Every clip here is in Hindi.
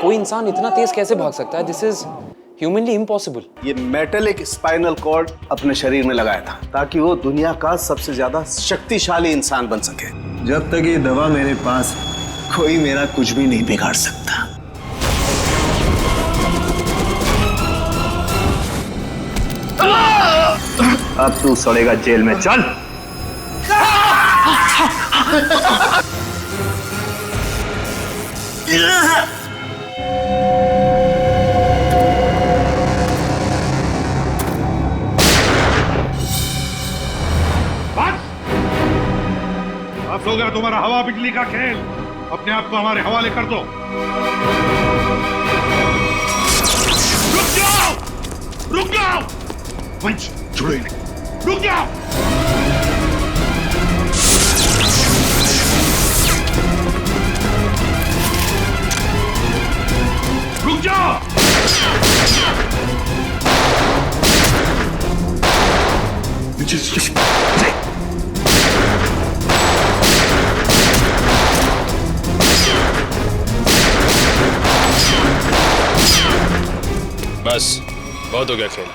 कोई इंसान इतना तेज कैसे भाग सकता है? This is humanly impossible. ये मेटलिक स्पाइनल कॉर्ड अपने शरीर में लगाया था ताकि वो दुनिया का सबसे ज्यादा शक्तिशाली इंसान बन सके। जब तक ये दवा मेरे पास, कोई मेरा कुछ भी नहीं बिगाड़ सकता। अब तू सड़ेगा जेल में, चल। बस हो गया तुम्हारा हवा बिजली का खेल। अपने आप को हमारे हवाले कर दो। रुक जाओ, रुक जाओ। वंश छोड़ो इन्हें, रुक जाओ। रुक जाओ। बस बहुत हो गया खेल।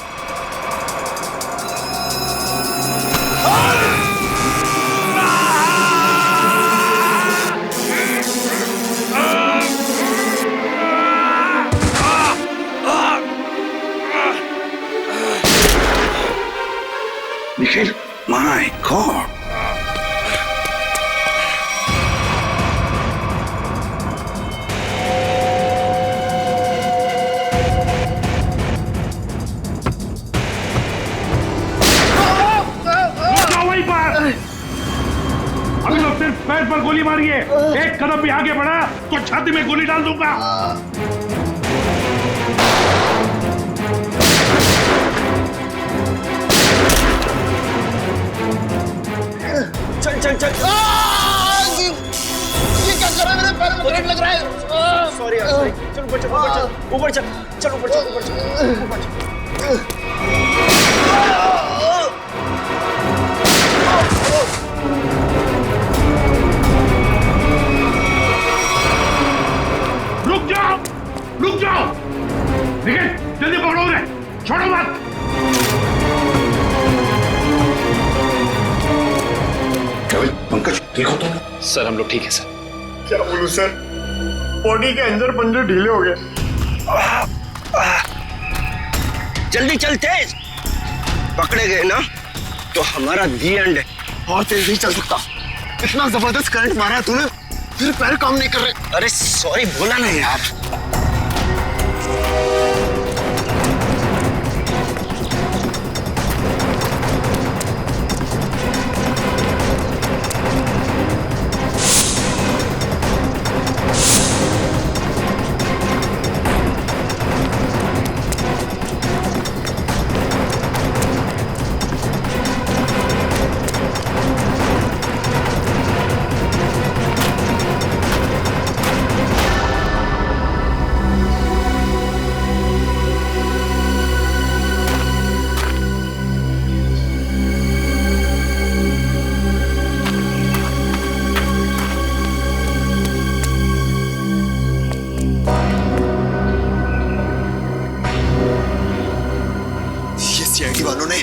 Nikhil, my God. अभी तो सिर्फ पैर पर गोली मारी है। एक कदम भी आगे बढ़ा तो छाती में गोली डाल दूंगा। चल चल चल। ये क्या कर रहा है? मेरे पैर में करंट लग रहा है। सॉरी यार, सॉरी। चल ऊपर चल, ऊपर चल, ऊपर चल, चल ऊपर चल, ऊपर चल, ऊपर चल। रुक जाओ, रुक जाओ। निखिल, जल्दी पकड़ो उन्हें, छोड़ो मत। केवल पंकज, देखो तो। सर हम लोग ठीक है सर। क्या बोलूं सर, बॉडी के अंदर पंजे ढीले हो गए। जल्दी चल, तेज। पकड़े गए ना तो हमारा दी एंड है। और तेज नहीं चल सकता, इतना जबरदस्त करंट मारा है तूने, फिर पैर काम नहीं कर रहे। अरे सॉरी बोला ना यार। सीआईडी वालों ने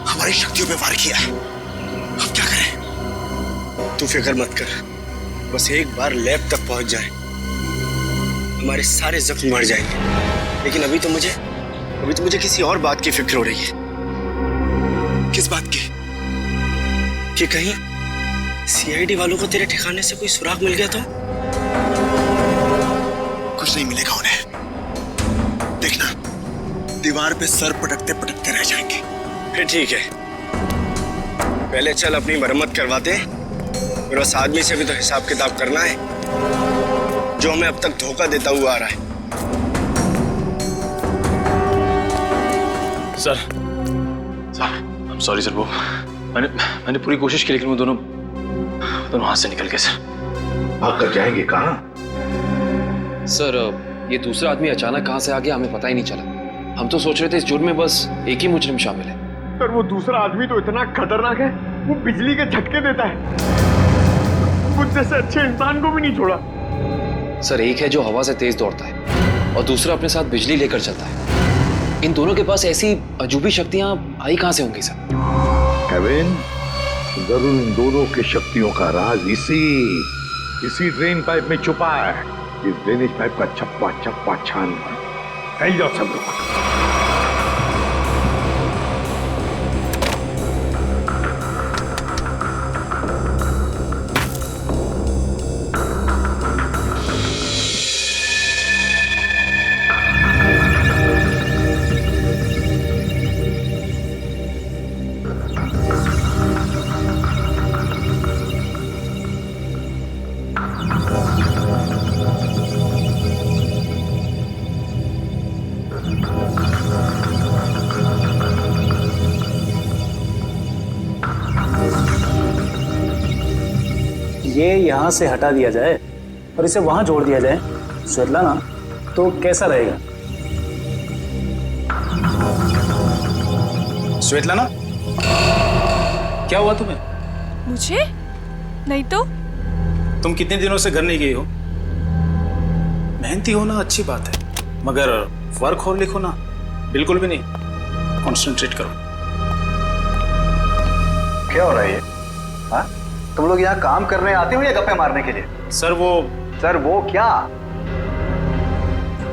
हमारी शक्तियों पे वार किया है। अब क्या करें? तू फिक्र मत कर, बस एक बार लैब तक पहुंच जाए, हमारे सारे जख्म मर जाएंगे। लेकिन अभी तो मुझे किसी और बात की फिक्र हो रही है। किस बात की? कि कहीं सीआईडी वालों को तेरे ठिकाने से कोई सुराग मिल गया तो? कुछ नहीं मिलेगा उन्हें, देखना दीवार पे सर पटकते पटकते रह जाएंगे। फिर ठीक है, पहले चल अपनी मरम्मत करवाते हैं। मेरे पास आदमी से भी तो हिसाब किताब करना है, जो हमें अब तक धोखा देता हुआ आ रहा है। सर I'm sorry सर, वो मैंने पूरी कोशिश की लेकिन वो दोनों हाथ से निकल गए सर। भाग कर जाएंगे कहाँ? सर ये दूसरा आदमी अचानक कहाँ से आ गया हमें पता ही नहीं चला। हम तो सोच रहे थे इस जुर्म में बस एक ही मुजरिम शामिल है। पर वो दूसरा आदमी तो इतना खतरनाक है, वो बिजली के झटके देता है। मुझ जैसे अच्छे इंसान को भी नहीं छोड़ा। सर एक है जो हवा से तेज दौड़ता है और दूसरा अपने साथ बिजली लेकर चलता है। इन दोनों के पास ऐसी अजूबी शक्तियां आई कहां से होंगी सर? केविन, जरूर इन दोनों की शक्तियों का राज इसी ड्रेन पाइप में छुपा है। इस ड्रेनेज पाइप का चप्पा चप्पा छान फैल जाओ सब लोग। ये यहाँ से हटा दिया जाए और इसे वहां जोड़ दिया जाए स्वेतलाना, तो कैसा रहेगा? स्वेतलाना, क्या हुआ तुम्हें? मुझे? नहीं तो। तुम कितने दिनों से घर नहीं गई हो? मेहनती होना अच्छी बात है, मगर वर्क और लिखो ना बिल्कुल भी नहीं। कॉन्सेंट्रेट करो। क्या हो रहा है ये? हाँ? तुम लोग यहाँ काम करने आते हो या गप्पे मारने के लिए? सर वो क्या?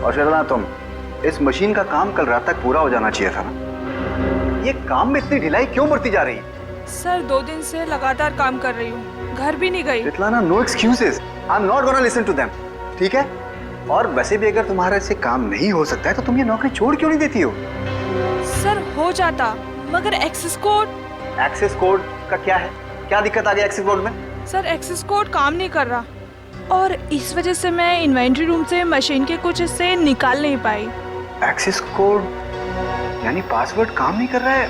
और शर्ला, तुम इस मशीन का काम कल रात तक पूरा हो जाना चाहिए था ना। ये काम में इतनी ढिलाई क्यों बढ़ती जा रही है? सर 2 दिन से लगातार काम कर रही हूँ, घर भी नहीं गई। Svetlana, no excuses. I am not gonna listen to them. ठीक है? और वैसे भी अगर तुम्हारे से काम नहीं हो सकता है तो तुम ये नौकरी छोड़ क्यों नहीं देती हो? सर हो जाता, मगर एक्सेस कोड। एक्सेस कोड का क्या है? क्या दिक्कत आ गई एक्सेस कोड में? सर एक्सेस कोड काम नहीं कर रहा और इस वजह से मैं इन्वेंट्री रूम से मशीन के कुछ हिस्से निकाल नहीं पाई। एक्सेस कोड यानी पासवर्ड काम नहीं कर रहा है?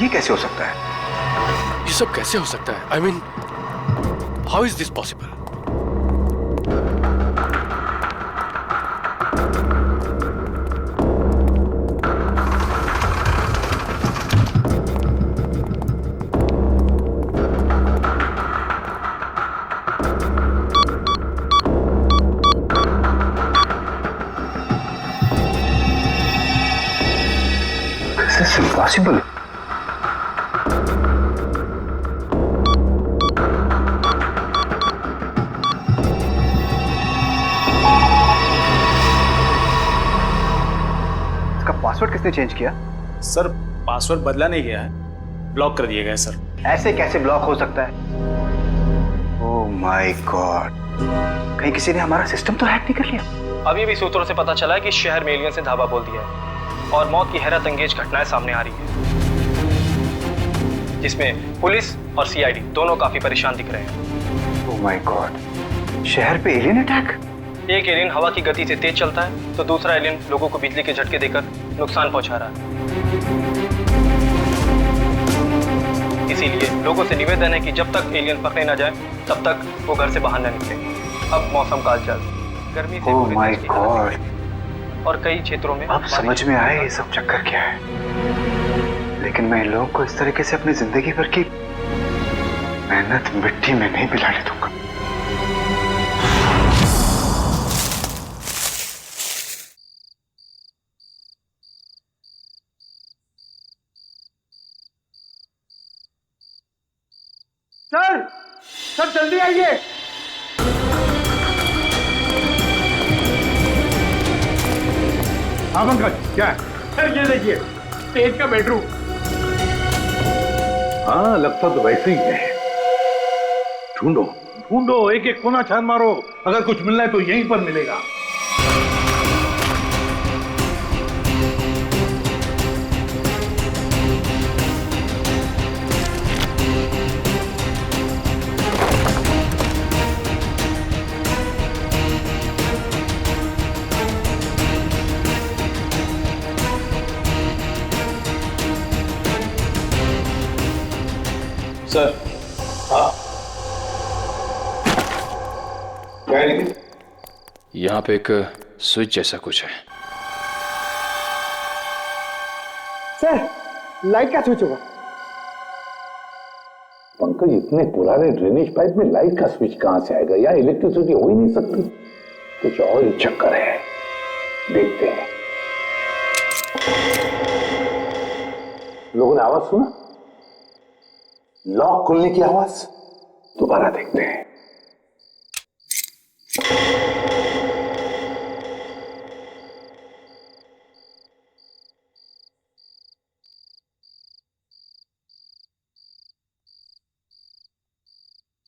ये कैसे हो सकता है? ये सब कैसे हो सकता है? I mean, how is this possible? This is impossible. इसका पासवर्ड किसने चेंज किया? सर पासवर्ड बदला नहीं गया है, ब्लॉक कर दिया गया है सर। ऐसे कैसे ब्लॉक हो सकता है? ओह माय गॉड, कहीं किसी ने हमारा सिस्टम तो हैक नहीं कर लिया? अभी भी सूत्रों से पता चला है कि शहर में एलियंस ने धावा बोल दिया है और मौत की हैरत अंगेज घटनाएं सामने आ रही है, जिसमें पुलिस और सीआईडी दोनों काफी परेशान दिख रहे हैं। ओह माय गॉड, शहर पे एलियन अटैक? एक एलियन हवा की गति से तेज चलता है तो दूसरा एलियन लोगों को बिजली के झटके देकर नुकसान पहुंचा रहा है। इसीलिए लोगों से निवेदन है कि जब तक एलियन पकड़े न जाए तब तक वो घर से बाहर न निकले। अब मौसम का हालचाल गर्मी से ओह माय गॉड, और कई क्षेत्रों में अब समझ में आया ये सब चक्कर क्या है। लेकिन मैं इन लोगों को इस तरीके से अपनी जिंदगी भर की मेहनत मिट्टी में नहीं मिलाने दूंगा। सर जल्दी आइए। हाँ पंकज, क्या है? सर ये देखिए, तेज का बेडरूम। हाँ, लगता तो वैसे ही है। ढूंढो ढूंढो, एक एक कोना छान मारो, अगर कुछ मिलना है तो यहीं पर मिलेगा। सर यहाँ पे एक स्विच जैसा कुछ है। सर, लाइट का स्विच होगा। पंकज, इतने पुराने ड्रेनेज पाइप में लाइट का स्विच कहां से आएगा? यहाँ इलेक्ट्रिसिटी हो ही नहीं सकती। कुछ और ही चक्कर है, देखते हैं। लोगों ने आवाज सुना? लॉक खुलने की आवाज। दोबारा देखते हैं।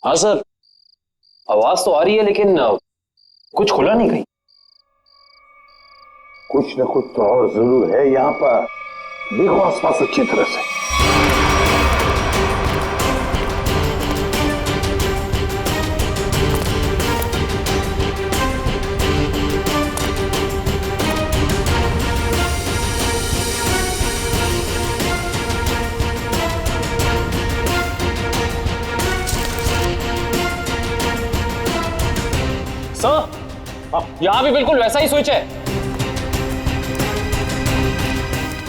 हाँ सर, आवाज तो आ रही है लेकिन कुछ खुला नहीं कहीं। कुछ न कुछ तो और जरूर है यहां पर। देखो आसपास अच्छी तरह से। सर, यहाँ भी बिल्कुल वैसा ही स्विच है।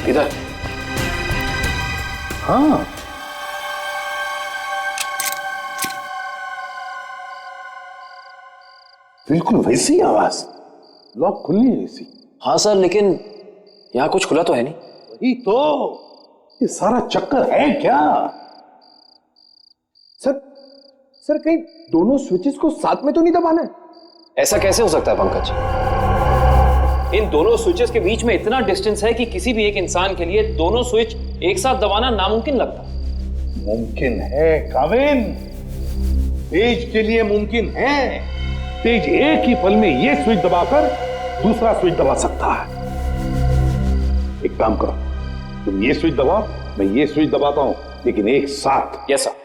इधर? हाँ, बिल्कुल वैसी आवाज। लॉक खुलनी है ऐसी। हाँ सर, लेकिन यहाँ कुछ खुला तो है नहीं। वही तो, ये सारा चक्कर है क्या? सर कहीं दोनों स्विचेस को साथ में तो नहीं दबाना है? ऐसा कैसे हो सकता है पंकज? इन दोनों स्विचेस के बीच में इतना डिस्टेंस है कि किसी भी एक इंसान के लिए दोनों स्विच एक साथ दबाना नामुमकिन लगता। मुमकिन है काविन, तेज के लिए मुमकिन है। तेज एक ही पल में ये स्विच दबाकर दूसरा स्विच दबा सकता है। एक काम करो, तुम ये स्विच दबाओ, मैं ये स्विच दबाता हूं, लेकिन एक साथ। Yes sir.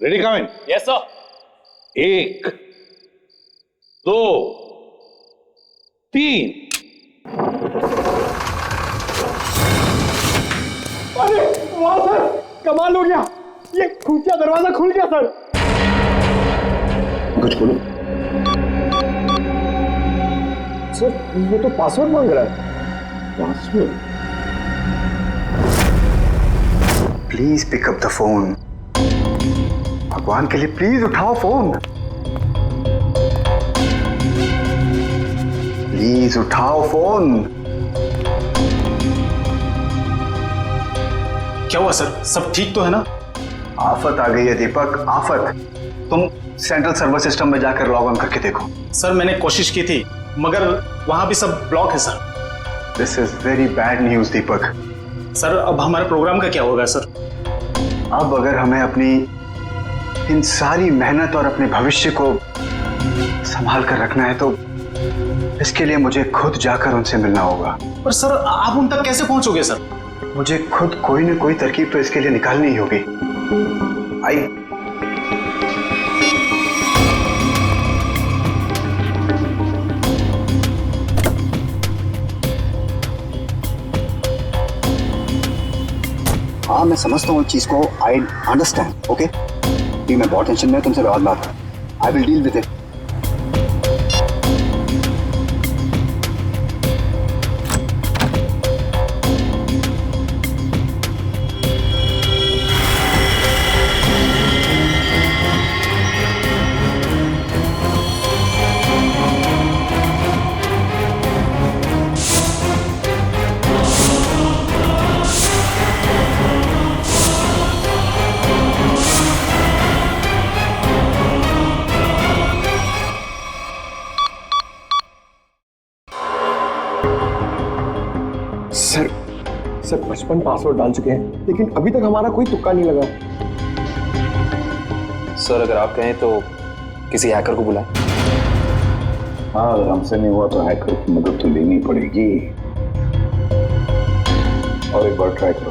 Ready Kavin? Yes sir. 1 2 3। अरे वाह सर, कमाल हो गया, ये खुफिया दरवाजा खुल गया सर। कुछ बोलो सर, ये तो पासवर्ड मांग रहा है। Password? Please pick up the phone. भगवान के लिए प्लीज उठाओ फोन। प्लीज उठाओ फोन। क्या हुआ सर, सब ठीक तो है ना? आफत आ गई है दीपक, आफत। तुम सेंट्रल सर्वर सिस्टम में जाकर लॉग ऑन करके देखो। सर मैंने कोशिश की थी, मगर वहां भी सब ब्लॉक है sir. This is very bad news Deepak. Sir अब हमारे प्रोग्राम का क्या होगा सर? अब अगर हमें अपनी इन सारी मेहनत और अपने भविष्य को संभाल कर रखना है तो इसके लिए मुझे खुद जाकर उनसे मिलना होगा। पर सर आप उन तक कैसे पहुंचोगे सर? मुझे खुद कोई न कोई तरकीब तो इसके लिए निकालनी ही होगी। आई हाँ, मैं समझता हूँ चीज को। I understand. ओके, मैं बहुत टेंशन में, तुमसे बाद बात। I will deal with it. Sir 55 password डाल चुके हैं, लेकिन अभी तक हमारा कोई तुक्का नहीं लगा। सर अगर आप कहें तो किसी हैकर को बुलाएं। हाँ, अगर हमसे नहीं हुआ तो हैकर की मदद तो लेनी पड़ेगी। और एक बार ट्राई करो।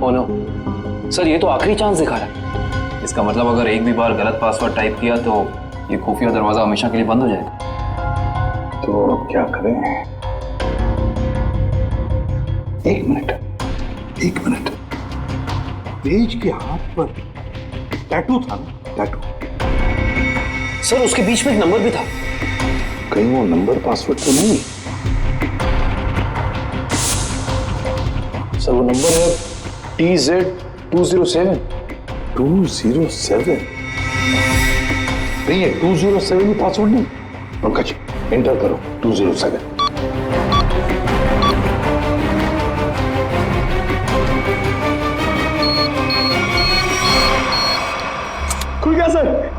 ओ नो सर, ये तो आखिरी चांस दिखा रहा है। इसका मतलब अगर एक भी बार गलत पासवर्ड टाइप किया तो ये खुफिया दरवाजा हमेशा के लिए बंद हो जाएगा। तो अब क्या करें? एक मिनट। तेज के हाथ पर टैटू था ना? टैटू। सर उसके बीच में एक नंबर भी था। कहीं वो नंबर पासवर्ड तो नहीं? सर वो नंबर है TZ207। 207 नहीं है, 207 ही पासवर्ड नहीं। पंकज एंटर करो 207। खुल गया सर।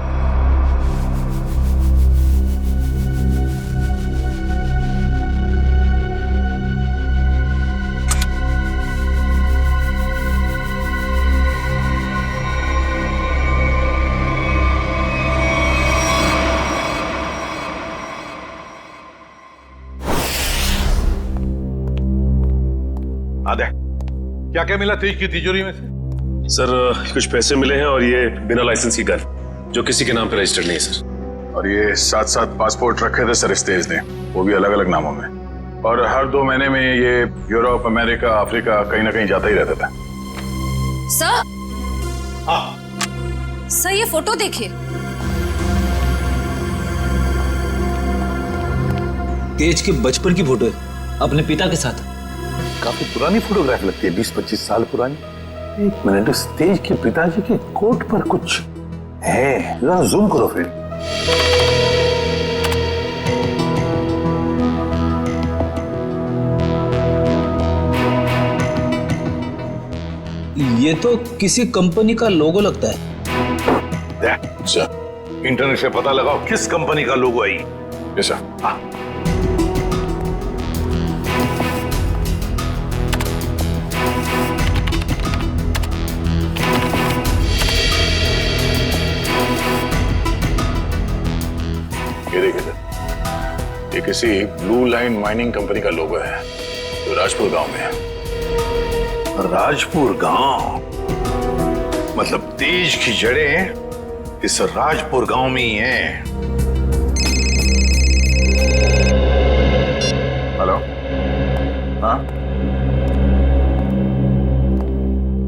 आदे क्या क्या मिला तेज की तिजोरी में से? सर कुछ पैसे मिले हैं और ये बिना लाइसेंस की गन जो किसी के नाम पे रजिस्टर्ड नहीं है सर। और ये 7-7 पासपोर्ट रखे थे सर इस तेज ने, वो भी अलग अलग नामों में। और हर 2 महीने में ये यूरोप, अमेरिका, अफ्रीका कहीं ना कहीं जाता ही रहता था। सर, सर ये फोटो देखिए। तेज के बचपन की फोटो है अपने पिता के साथ। काफी पुरानी फोटोग्राफ लगती है, 20-25 साल पुरानी। एक मिनट, इस तेज के पिताजी के कोट पर कुछ है, जरा जूम करो फिर। ये तो किसी कंपनी का लोगो लगता है। इंटरनेट से पता लगाओ किस कंपनी का लोगो है ये। ऐसा हाँ। ये देखिए, ये किसी ब्लू लाइन माइनिंग कंपनी का लोगो है जो राजपुर गांव में है। राजपुर गांव मतलब तेज की जड़ें इस राजपुर गांव में ही हैं। हेलो, हाँ,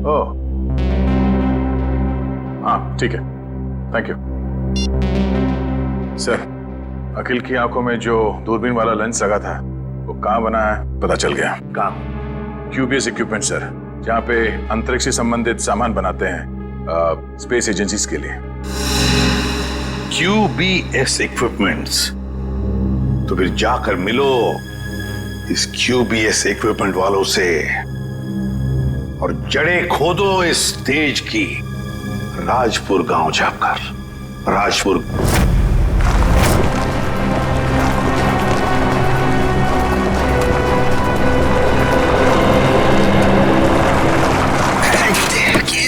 ओ, हाँ ठीक है, थैंक यू सर। अखिल की आंखों में जो दूरबीन वाला लेंस लगा था वो कहाँ बना है पता चल गया। कहाँ? QBS इक्विपमेंट सर, जहाँ पे अंतरिक्ष से संबंधित सामान बनाते हैं स्पेस एजेंसीज के लिए। QBS equipments? तो फिर जाकर मिलो इस QBS इक्विपमेंट वालों से और जड़ें खोदो इस तेज की राजपुर गांव जाकर। राजपुर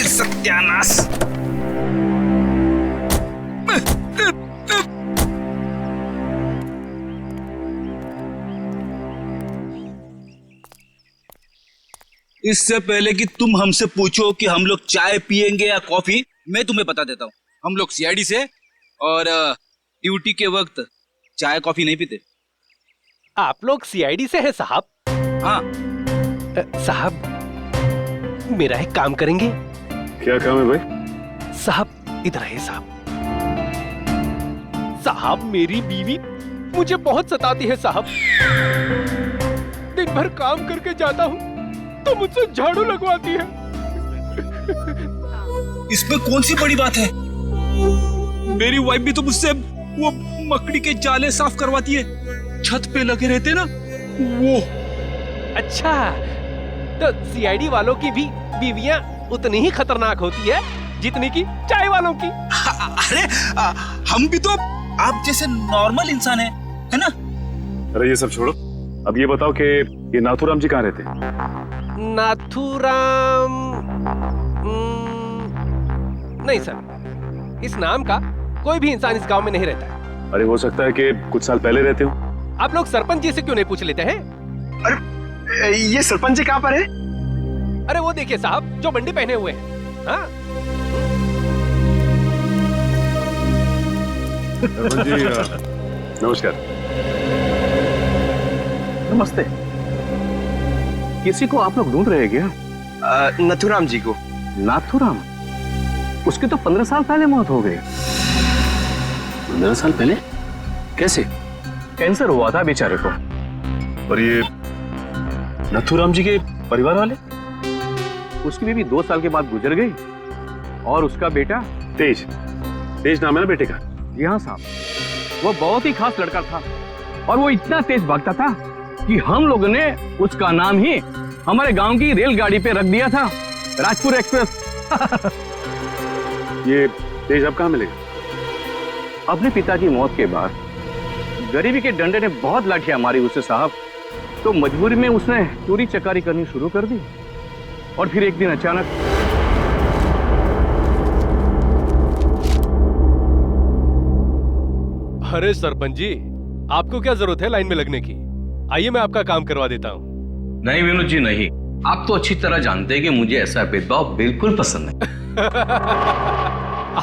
सत्यानाश। इससे पहले कि तुम हमसे पूछो कि हम लोग चाय पियेंगे या कॉफी, मैं तुम्हें बता देता हूँ, हम लोग CID से और ड्यूटी के वक्त चाय कॉफी नहीं पीते। आप लोग CID से हैं साहब? हाँ साहब, मेरा एक काम करेंगे? क्या काम है भाई? साहब इधर आइए साहब। साहब मेरी बीवी मुझे बहुत सताती है साहब। दिन भर काम करके जाता हूँ तो मुझसे झाड़ू लगवाती है। इसमें कौन सी बड़ी बात है? मेरी वाइफ भी तो मुझसे वो मकड़ी के जाले साफ करवाती है, छत पे लगे रहते ना वो। अच्छा, तो CID वालों की भी बीवियां उतनी ही खतरनाक होती है जितनी की चाय वालों की। अरे हम भी तो आप जैसे नॉर्मल इंसान है ना? अरे ये सब छोड़ो, अब ये बताओ कि ये नाथूराम जी कहाँ रहते हैं? नाथूराम नहीं सर, इस नाम का कोई भी इंसान इस गांव में नहीं रहता है। अरे हो सकता है कि कुछ साल पहले रहते हो। आप लोग सरपंच जी से क्यों नहीं पूछ लेते हैं? अरे ये सरपंच जी कहाँ पर है? अरे वो देखिए साहब, जो बंडी पहने हुए हैं। हाँ? जी नमस्कार। नमस्ते। किसी को आप लोग ढूंढ रहे हैं क्या? नथुराम जी को। नाथुराम? उसकी तो 15 साल पहले मौत हो गई। 15 साल पहले? कैसे? कैंसर हुआ था बेचारे को। और ये नथुराम जी के परिवार वाले? उसकी बीवी 2 साल के बाद गुजर गई और उसका बेटा तेज नाम है ना बेटे का? जी हाँ साहब, वो बहुत ही खास लड़का था और वो इतना तेज भागता था कि हम लोगों ने उसका नाम ही हमारे गांव की रेलगाड़ी पे रख दिया था, राजपुर एक्सप्रेस। ये तेज अब कहाँ मिलेगा? अपने पिता की मौत के बाद गरीबी के डंडे ने बहुत लाठियां मारी उसे साहब, तो मजबूरी में उसने चोरी चकारी करनी शुरू कर दी और फिर एक दिन अचानक अरे सरपंच जी, आपको क्या जरूरत है लाइन में लगने की? आइए मैं आपका काम करवा देता हूँ। नहीं विनोद जी नहीं, आप तो अच्छी तरह जानते हैं कि मुझे ऐसा भेदभाव बिल्कुल पसंद नहीं।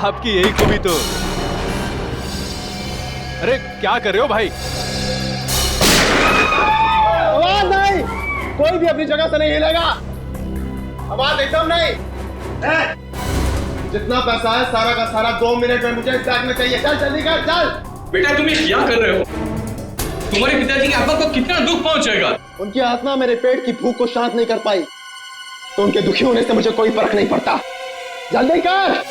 आपकी यही खूबी तो। अरे क्या कर रहे हो भाई? आवाज नहीं, कोई भी अपनी जगह से नहीं हिलेगा। आवाज एकदम नहीं। जितना पैसा है सारा का सारा 2 मिनट में मुझे इस बैग में चाहिए। चल जल्दी कर, चल। बेटा तुम ये क्या कर रहे हो? तुम्हारे पिताजी की आत्मा को कितना दुख पहुंचेगा? उनकी आत्मा मेरे पेट की भूख को शांत नहीं कर पाई, तो उनके दुखी होने से मुझे कोई फर्क नहीं पड़ता। जल्दी कर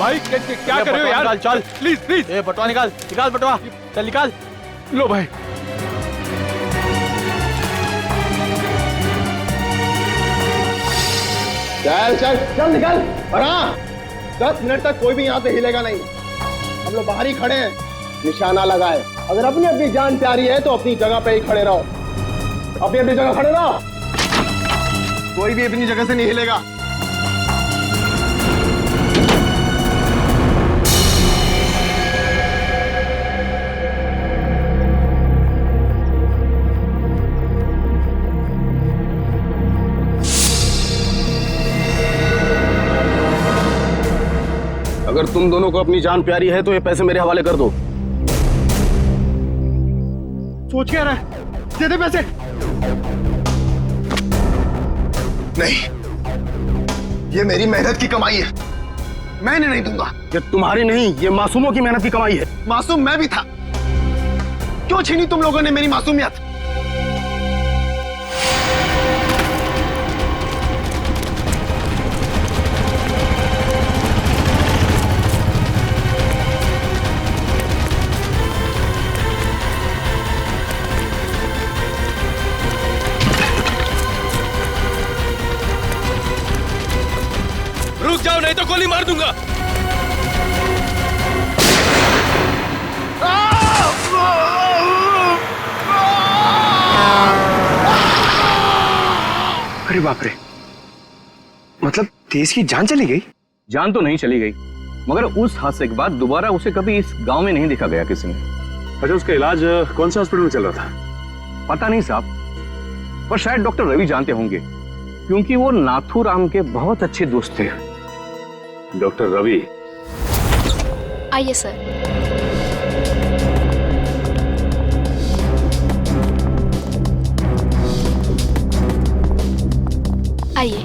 भाई। क्या कर रहे हो यार? चल प्लीज। ए बटवा निकाल बटवा, चल निकाल। लो भाई। चल निकल। और हाँ, 10 मिनट तक कोई भी यहाँ से हिलेगा नहीं। हम लोग बाहर ही खड़े हैं, निशाना लगाए। अगर अपनी अपनी जान प्यारी है तो अपनी जगह पे ही खड़े रहो, अपनी जगह खड़े रहो। कोई भी अपनी जगह से नहीं हिलेगा। अगर तुम दोनों को अपनी जान प्यारी है तो ये पैसे मेरे हवाले कर दो। सोच क्या रहा है? दे दे पैसे। नहीं, ये मेरी मेहनत की कमाई है, मैंने नहीं दूंगा। ये तुम्हारी नहीं, ये मासूमों की मेहनत की कमाई है। मासूम मैं भी था, क्यों छीनी तुम लोगों ने मेरी मासूमियत? रुक जाओ नहीं तो गोली मार दूंगा। अरे बाप रे, मतलब तेज की जान चली गई? जान तो नहीं चली गई, मगर उस हादसे के बाद दोबारा उसे कभी इस गांव में नहीं देखा गया किसी ने। अच्छा, उसका इलाज कौन से हॉस्पिटल में चल रहा था? पता नहीं साहब, पर शायद डॉक्टर रवि जानते होंगे, क्योंकि वो नाथूराम के बहुत अच्छे दोस्त थे। डॉक्टर रवि? आइए सर। आइए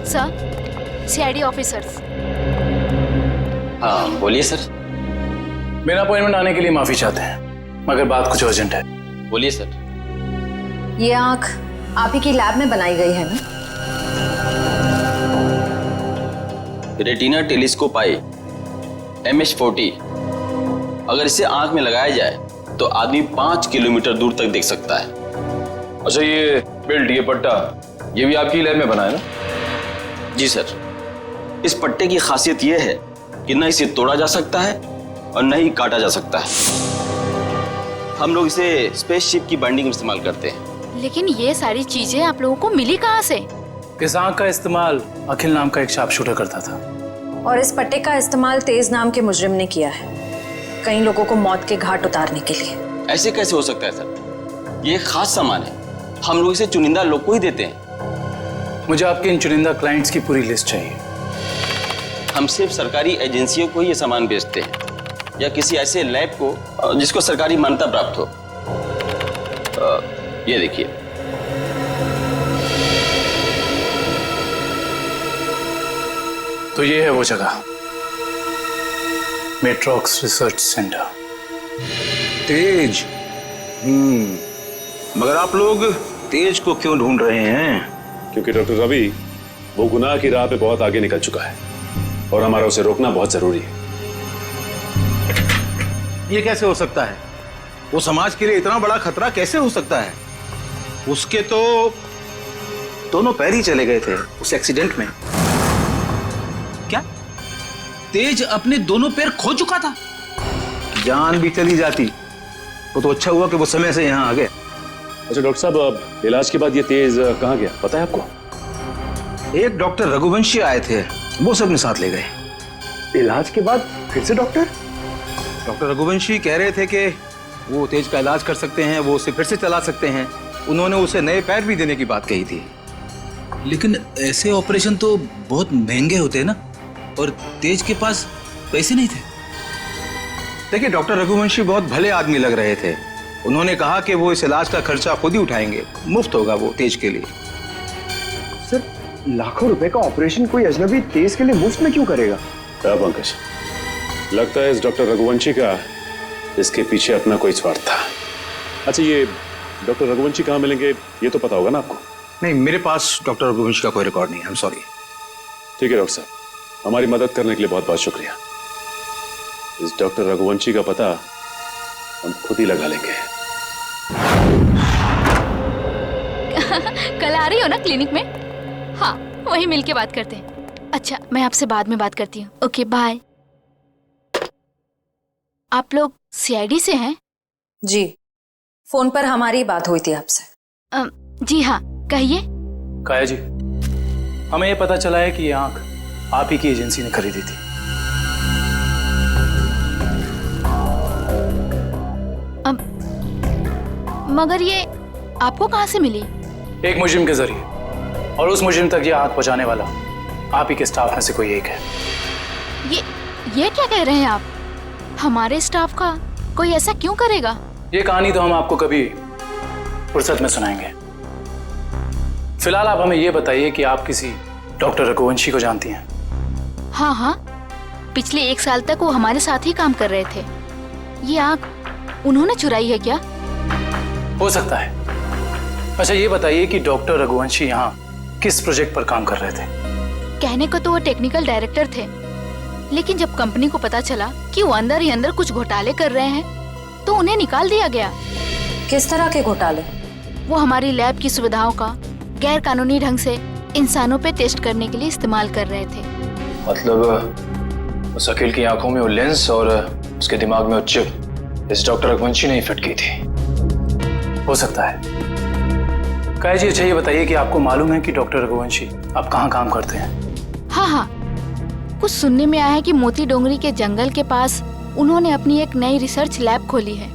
सर, सीआईडी ऑफिसर्स। हाँ बोलिए सर। मेरा अपॉइंटमेंट आने के लिए माफी चाहते हैं, मगर बात कुछ अर्जेंट है। बोलिए सर। ये आंख आप ही की लैब में बनाई गई है ना? रेटिना टेलीस्कोप आई MS40, अगर इसे आंख में लगाया जाए तो आदमी 5 किलोमीटर दूर तक देख सकता है। अच्छा, ये बेल्ट, ये पट्टा, ये भी आपकी लैब में बना है ना? जी सर। इस पट्टे की खासियत यह है कि न इसे तोड़ा जा सकता है और न ही काटा जा सकता है। हम लोग इसे स्पेसशिप की बाइंडिंग में इस्तेमाल करते हैं। लेकिन ये सारी चीजें आप लोगों को मिली कहाँ से? इस आंख का इस्तेमाल अखिल नाम का एक शार्प शूटर करता था, और इस पट्टे का इस्तेमाल तेज नाम के मुजरिम ने किया है, कई लोगों को मौत के घाट उतारने के लिए। ऐसे कैसे हो सकता है सर? ये खास सामान है, हम लोग इसे चुनिंदा लोग को ही देते हैं। मुझे आपके इन चुनिंदा क्लाइंट्स की पूरी लिस्ट चाहिए। हम सिर्फ सरकारी एजेंसियों को ही ये सामान बेचते हैं, या किसी ऐसे लैब को जिसको सरकारी मान्यता प्राप्त हो। ये देखिए, तो ये है वो जगह, मेट्रॉक्स रिसर्च सेंटर। तेज। मगर आप लोग तेज को क्यों ढूंढ रहे हैं? क्योंकि डॉक्टर रवि वो गुनाह की राह पे बहुत आगे निकल चुका है और हमारा उसे रोकना बहुत जरूरी है। ये कैसे हो सकता है? वो समाज के लिए इतना बड़ा खतरा कैसे हो सकता है? उसके तो दोनों पैर ही चले गए थे उस एक्सीडेंट में। क्या तेज अपने दोनों पैर खो चुका था? जान भी चली जाती तो अच्छा हुआ कि वो समय से यहाँ आ गए। अच्छा डॉक्टर साहब, अब इलाज के बाद ये तेज कहाँ गया पता है आपको? एक डॉक्टर रघुवंशी आए थे, वो सबने साथ ले गए। इलाज के बाद फिर से डॉक्टर रघुवंशी कह रहे थे कि वो तेज का इलाज कर सकते हैं, वो उसे फिर से चला सकते हैं। उन्होंने उसे नए पैर भी देने की बात कही थी। लेकिन ऐसे ऑपरेशन तो बहुत महंगे होते हैं ना, और तेज के पास पैसे नहीं थे। देखिए, डॉक्टर रघुवंशी बहुत भले आदमी लग रहे थे। उन्होंने कहा कि वो इस इलाज का खर्चा खुद ही उठाएंगे, मुफ्त होगा वो तेज के लिए। सर, लाखों रुपए का ऑपरेशन कोई अजनबी तेज के लिए मुफ्त में क्यों करेगा? पंकज, लगता है इस डॉक्टर रघुवंशी का इसके पीछे अपना कोई स्वार्थ था। अच्छा, ये डॉक्टर रघुवंशी कहाँ मिलेंगे ये तो पता होगा ना आपको? नहीं, मेरे पास डॉक्टर रघुवंशी का कोई रिकॉर्ड नहीं है। I am sorry. ठीक है डॉक्टर साहब, हमारी मदद करने के लिए बहुत बहुत शुक्रिया। इस डॉक्टर रघुवंशी का पता हम खुद ही लगा लेंगे। कल आ रही हो ना क्लिनिक में? हाँ, वहीं मिलके बात करते हैं। अच्छा, मैं आपसे बाद में बात करती हूँ। Okay, bye. आप लोग सीआईडी से हैं? जी, फोन पर हमारी बात हुई थी आपसे। जी हाँ, कहिए। काया जी, हमें ये पता चला है कि ये आंख आप ही की एजेंसी ने खरीदी थी। मगर ये आपको कहाँ से मिली? एक मुजरिम के जरिए, और उस मुजरिम तक ये आंख पहुंचाने वाला आप ही के स्टाफ में से कोई एक है। ये क्या कह रहे हैं आप? हमारे स्टाफ का कोई ऐसा क्यों करेगा? ये कहानी तो हम आपको कभी फुर्सत में सुनाएंगे। फिलहाल आप हमें ये बताइए कि आप किसी डॉक्टर रघुवंशी को जानती हैं? हाँ हाँ, पिछले 1 साल तक वो हमारे साथ ही काम कर रहे थे। ये आंख उन्होंने चुराई है क्या? हो सकता है। अच्छा, ये बताइए कि डॉक्टर रघुवंशी यहाँ किस प्रोजेक्ट पर काम कर रहे थे? कहने को तो वो टेक्निकल डायरेक्टर थे, लेकिन जब कंपनी को पता चला कि वो अंदर ही अंदर कुछ घोटाले कर रहे हैं तो उन्हें निकाल दिया गया। किस तरह के घोटाले? वो हमारी लैब की सुविधाओं का गैर कानूनी ढंग से इंसानों पे टेस्ट करने के लिए इस्तेमाल कर रहे थे। मतलब उस अकील की आंखों में वो लेंस और उसके दिमाग में वो चिप इस डॉक्टर रघुवंशी ने ही फिट की थी। हो सकता है। काया जी, अच्छा ये बताइए कि आपको मालूम है कि डॉक्टर रघुवंशी आप कहाँ काम करते हैं? हाँ हाँ, कुछ सुनने में आया है कि मोती डोंगरी के जंगल के पास उन्होंने अपनी एक नई रिसर्च लैब खोली है।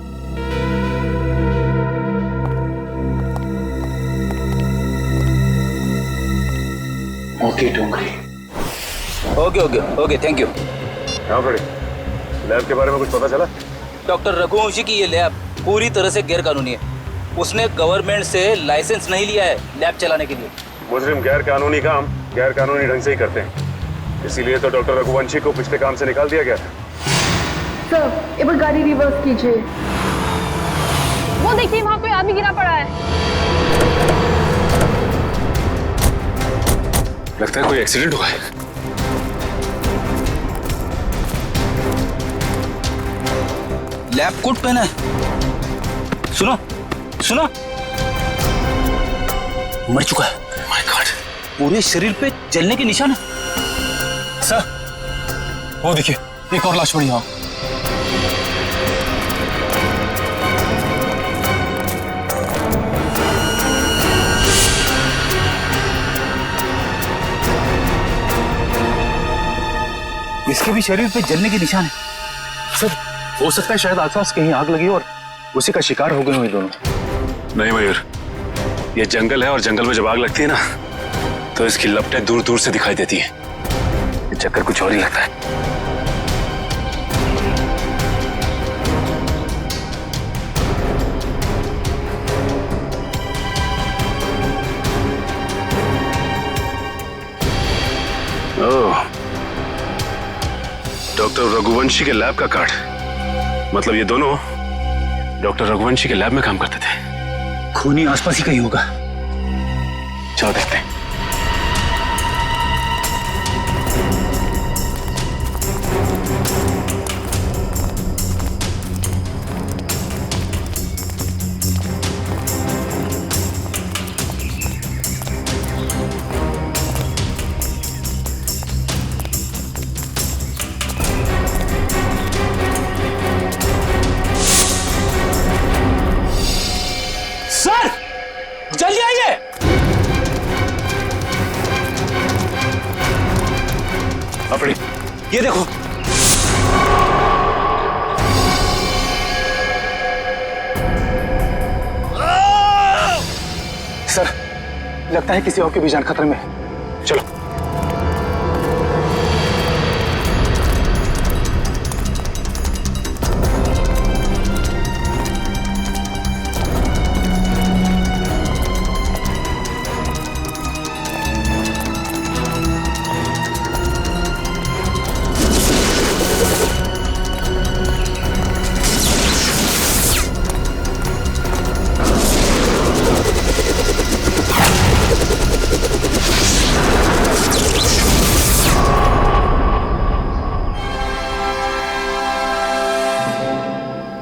Moti Dongri. Okay okay okay, thank you. हाँ बड़े, लैब के बारे में कुछ पता चला? डॉक्टर रघुवंशी की ये लैब पूरी तरह से गैर कानूनी है। उसने गवर्नमेंट से लाइसेंस नहीं लिया है लैब चलाने के लिए। मुजरिम गैर कानूनी काम गैर कानूनी ढंग से ही करते हैं, इसीलिए तो डॉक्टर रघुवंशी को पिछले काम से निकाल दिया गया था। सर, एक बार गाड़ी रिवर्स कीजिए। वो देखिए, वहाँ कोई आदमी गिरा पड़ा है। लगता है कोई एक्सीडेंट हुआ है। लैब कोट पहना है। सुनो सुनो, मर चुका है। माय गॉड, पूरे शरीर पे जलने के निशान है। सर, वो देखिए, एक और लाश पड़ी है। इसके भी शरीर पे जलने के निशान है। सर, हो सकता है शायद आसपास कहीं आग लगी और उसी का शिकार हो गए हो ये दोनों। नहीं मयूर, ये जंगल है और जंगल में जब आग लगती है ना तो इसकी लपटें दूर दूर से दिखाई देती हैं। ये चक्कर कुछ और ही लगता है। ओह, डॉक्टर रघुवंशी के लैब का कार्ड। मतलब ये दोनों डॉक्टर रघुवंशी के लैब में काम करते थे। खूनी आसपास ही कहीं होगा। चलो देखते हैं। सर जल्दी आइए। अपनी ये देखो। सर लगता है किसी और की भी जान खतरे में है। चलो।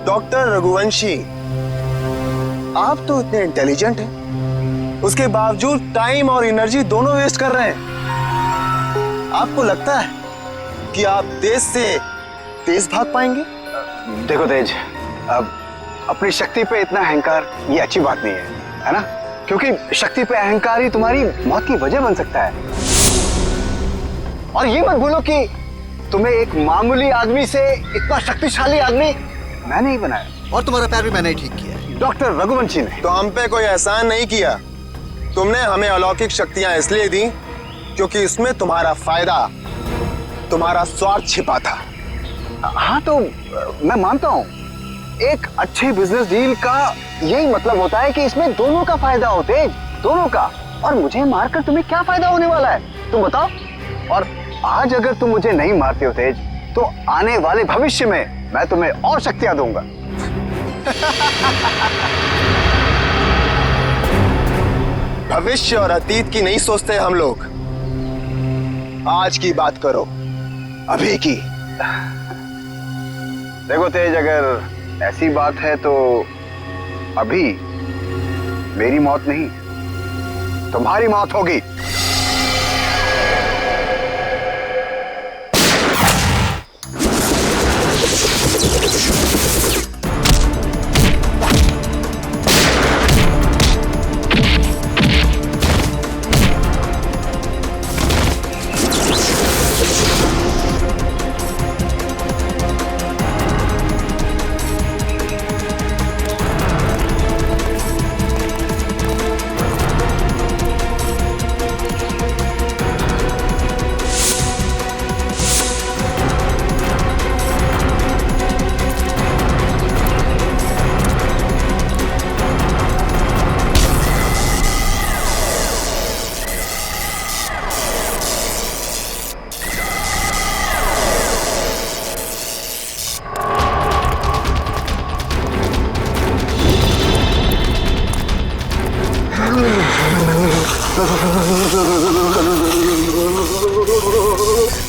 डॉक्टर रघुवंशी, आप तो इतने इंटेलिजेंट हैं, उसके बावजूद टाइम और एनर्जी दोनों वेस्ट कर रहे हैं। आपको लगता है कि आप देश से तेज भाग पाएंगे? देखो तेज, अब अपनी शक्ति पे इतना अहंकार ये अच्छी बात नहीं है ना? क्योंकि शक्ति पे अहंकार ही तुम्हारी मौत की वजह बन सकता है। और ये मत भूलो कि तुम्हें एक मामूली आदमी से इतना शक्तिशाली आदमी मैंने ही बनाया। और तुम्हारा पैर भी मैंने ही ठीक किया। डॉक्टर रघुवंशी ने। तो हम पे कोई एहसान नहीं किया। तुमने हमें अलौकिक शक्तियां इसलिए दी क्योंकि इसमें तुम्हारा फायदा, तुम्हारा स्वार्थ छिपा था। हाँ तो मैं मानता हूँ, एक अच्छे बिजनेस डील का यही मतलब होता है कि इसमें दोनों का फायदा हो तेज, दोनों का। और मुझे मारकर तुम्हें क्या फायदा होने वाला है तुम बताओ? और आज अगर तुम मुझे नहीं मारते हो तेज, तो आने वाले भविष्य में मैं तुम्हें और शक्तियां दूंगा। भविष्य और अतीत की नहीं सोचते हम लोग, आज की बात करो, अभी की। देखो तेज, अगर ऐसी बात है तो अभी मेरी मौत नहीं, तुम्हारी मौत होगी।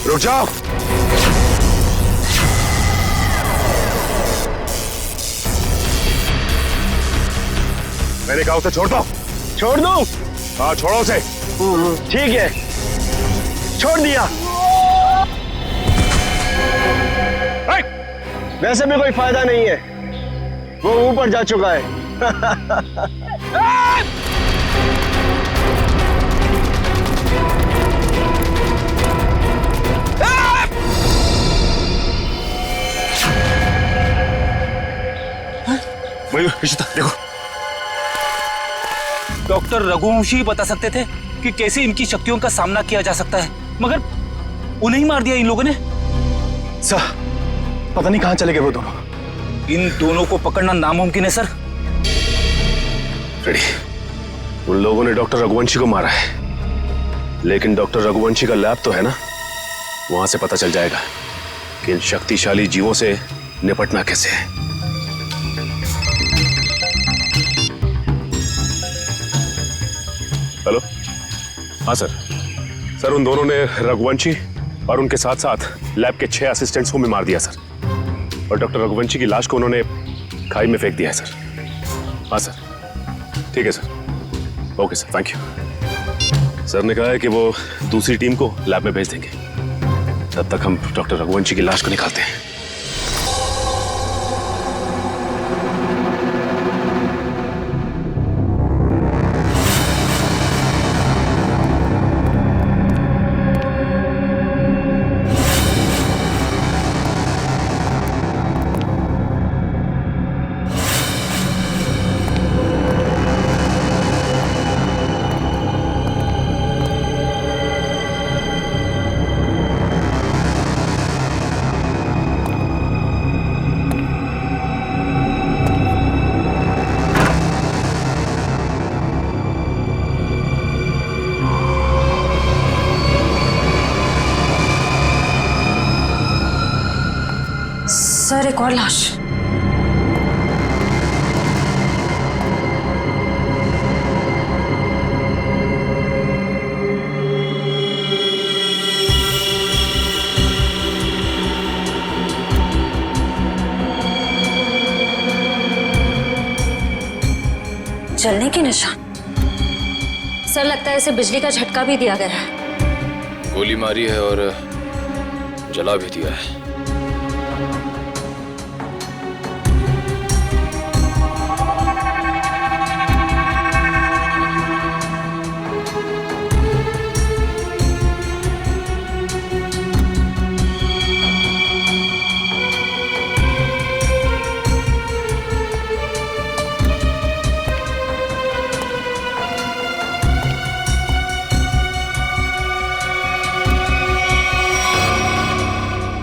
रुक जाओ। मैंने कहा उसे छोड़ दो। छोड़ दूं? हाँ छोड़ो उसे। ठीक है, छोड़ दिया। वैसे भी कोई फायदा नहीं है, वो ऊपर जा चुका है। देखो, डॉक्टर रघुवंशी बता सकते थे कि कैसे इनकी शक्तियों का सामना किया जा सकता है, मगर उन्हें ही मार दिया इन लोगों ने। सर पता नहीं कहां चले गए वो दोनों। इन दोनों को पकड़ना नामुमकिन है सर। रेडी, उन लोगों ने डॉक्टर रघुवंशी को मारा है, लेकिन डॉक्टर रघुवंशी का लैब तो है ना, वहां से पता चल जाएगा कि इन शक्तिशाली जीवों से निपटना कैसे है। हेलो, हाँ सर। सर उन दोनों ने रघुवंशी और उनके साथ साथ लैब के 6 असिस्टेंट्स को भी मार दिया सर, और डॉक्टर रघुवंशी की लाश को उन्होंने खाई में फेंक दिया है सर। हाँ सर, ठीक है sir. Okay sir, thank you. Sir ने कहा है कि वो दूसरी टीम को लैब में भेज देंगे, तब तक हम डॉक्टर रघुवंशी की लाश को निकालते हैं। सर एक और लाश। जलने के निशान। सर लगता है इसे बिजली का झटका भी दिया गया है। गोली मारी है और जला भी दिया है।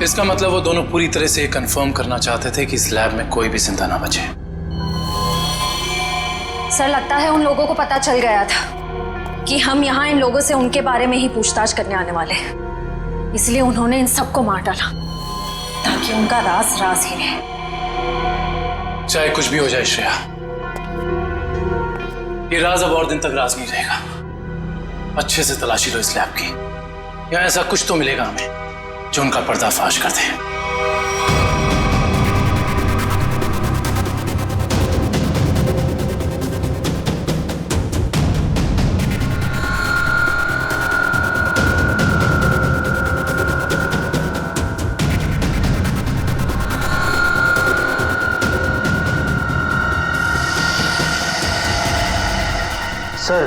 इसका मतलब वो दोनों पूरी तरह से कंफर्म करना चाहते थे कि इस लैब में कोई भी जिंदा ना बचे। सर लगता है उन लोगों को पता चल गया था कि हम यहाँ इन लोगों से उनके बारे में ही पूछताछ करने आने वाले हैं, इसलिए उन्होंने इन सबको मार डाला ताकि उनका राज राज ही रहे। चाहे कुछ भी हो जाए श्रेया, ये राज अब और दिन तक राज नहीं रहेगा। अच्छे से तलाशी लो इस लैब की, यहाँ ऐसा कुछ तो मिलेगा हमें जो उनका पर्दाफाश कर दे। सर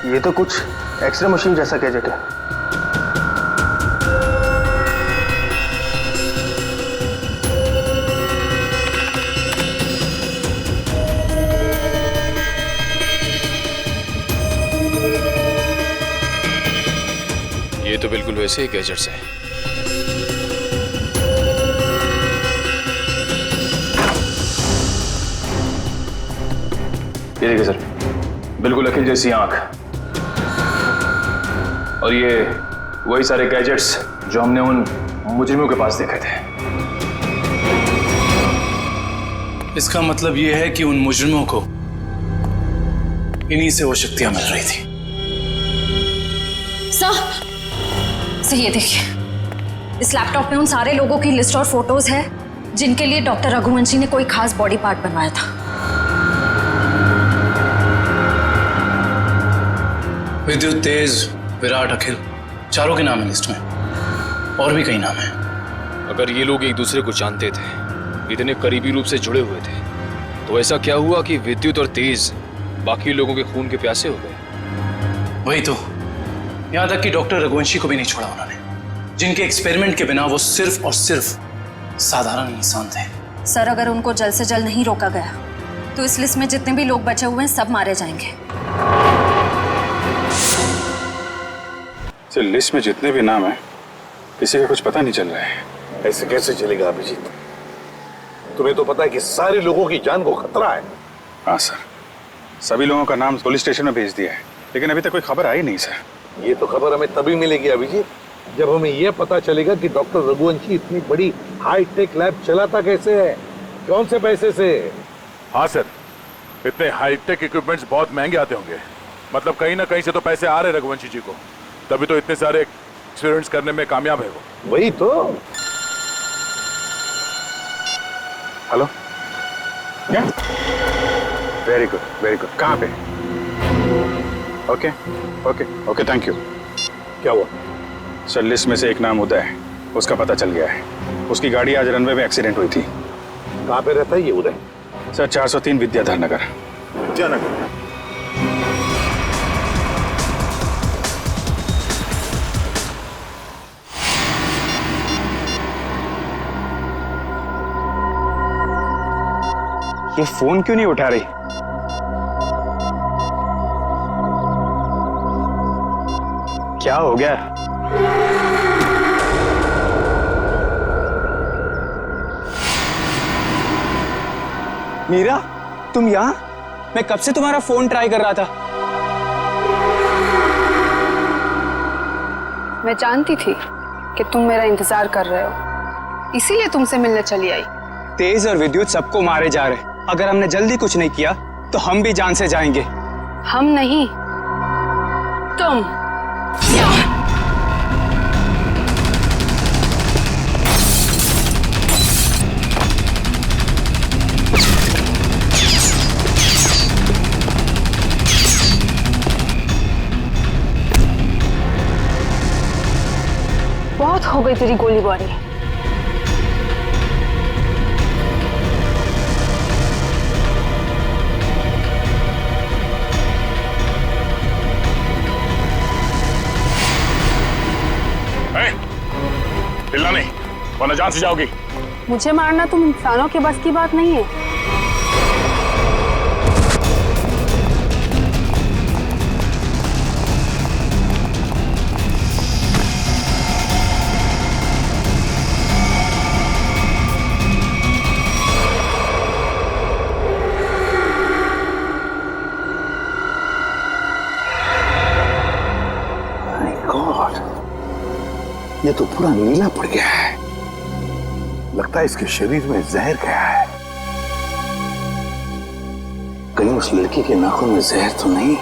ये तो कुछ एक्सरे मशीन जैसा गैजेट है। ये तो बिल्कुल वैसे ही गैजेट्स है। ये देखिए सर, बिल्कुल अखिल जैसी आंख, और ये वही सारे गैजेट्स जो हमने उन मुजरिमों के पास देखे थे। इसका मतलब ये है कि उन मुजरिमों को इन्हीं से वो शक्तियां मिल रही थी। सर ये देखिए, इस लैपटॉप में उन सारे लोगों की लिस्ट और फोटोज है जिनके लिए डॉक्टर रघुवंशी ने कोई खास बॉडी पार्ट बनवाया था। विद्युत, तेज, विराट, अखिल, चारों के नाम है लिस्ट में, और भी कई नाम हैं। अगर ये लोग एक दूसरे को जानते थे, इतने करीबी रूप से जुड़े हुए थे, तो ऐसा क्या हुआ कि विद्युत और तेज बाकी लोगों के खून के प्यासे हो गए? वही तो, यहां तक कि डॉक्टर रघुवंशी को भी नहीं छोड़ा उन्होंने, जिनके एक्सपेरिमेंट के बिना वो सिर्फ और सिर्फ साधारण इंसान थे। सर अगर उनको जल्द से जल्द नहीं रोका गया तो इस लिस्ट में जितने भी लोग बचे हुए हैं सब मारे जाएंगे। लिस्ट में जितने भी नाम हैं, किसी का कुछ पता नहीं चल रहा है। ऐसे कैसे चलेगा अभिजीत? तुम्हें तो पता है कि सारे लोगों की जान को खतरा है। हाँ सर, सभी लोगों का नाम पुलिस स्टेशन में भेज दिया है, लेकिन अभी तक कोई खबर आई नहीं सर। ये तो खबर हमें तभी मिलेगी अभिजीत जब हमें यह पता चलेगा कि डॉक्टर रघुवंशी इतनी बड़ी हाईटेक लैब चलाता कैसे है, कौन से पैसे से। हाँ सर, इतने हाईटेक इक्विपमेंट्स बहुत महंगे आते होंगे, मतलब कहीं ना कहीं से तो पैसे आ रहे रघुवंशी जी को, तभी तो इतने सारे एक्सपेरिमेंट्स करने में कामयाब है वो। वही तो। हेलो, क्या? Very good, very good. कहाँ पे? Okay okay okay, thank you. क्या हुआ? सर लिस्ट में से एक नाम उदय है, उसका पता चल गया है। उसकी गाड़ी आज रनवे में एक्सीडेंट हुई थी। कहाँ पे रहता है ये उदय? सर 403 विद्याधर नगर। विद्यानगर। ये फोन क्यों नहीं उठा रही? क्या हो गया? मीरा, तुम यहाँ? मैं कब से तुम्हारा फोन ट्राई कर रहा था। मैं जानती थी कि तुम मेरा इंतजार कर रहे हो, इसीलिए तुमसे मिलने चली आई। तेज और विद्युत सबको मारे जा रहे। अगर हमने जल्दी कुछ नहीं किया तो हम भी जान से जाएंगे। हम नहीं, तुम। बहुत हो गई तेरी गोलीबारी। चिल्ला नहीं, वरना जान से जाओगी। मुझे मारना तुम इंसानों के बस की बात नहीं है। ये तो पूरा नीला पड़ गया है। लगता है इसके शरीर में जहर गया है। कहीं उस लड़की के नाखून में जहर तो नहीं?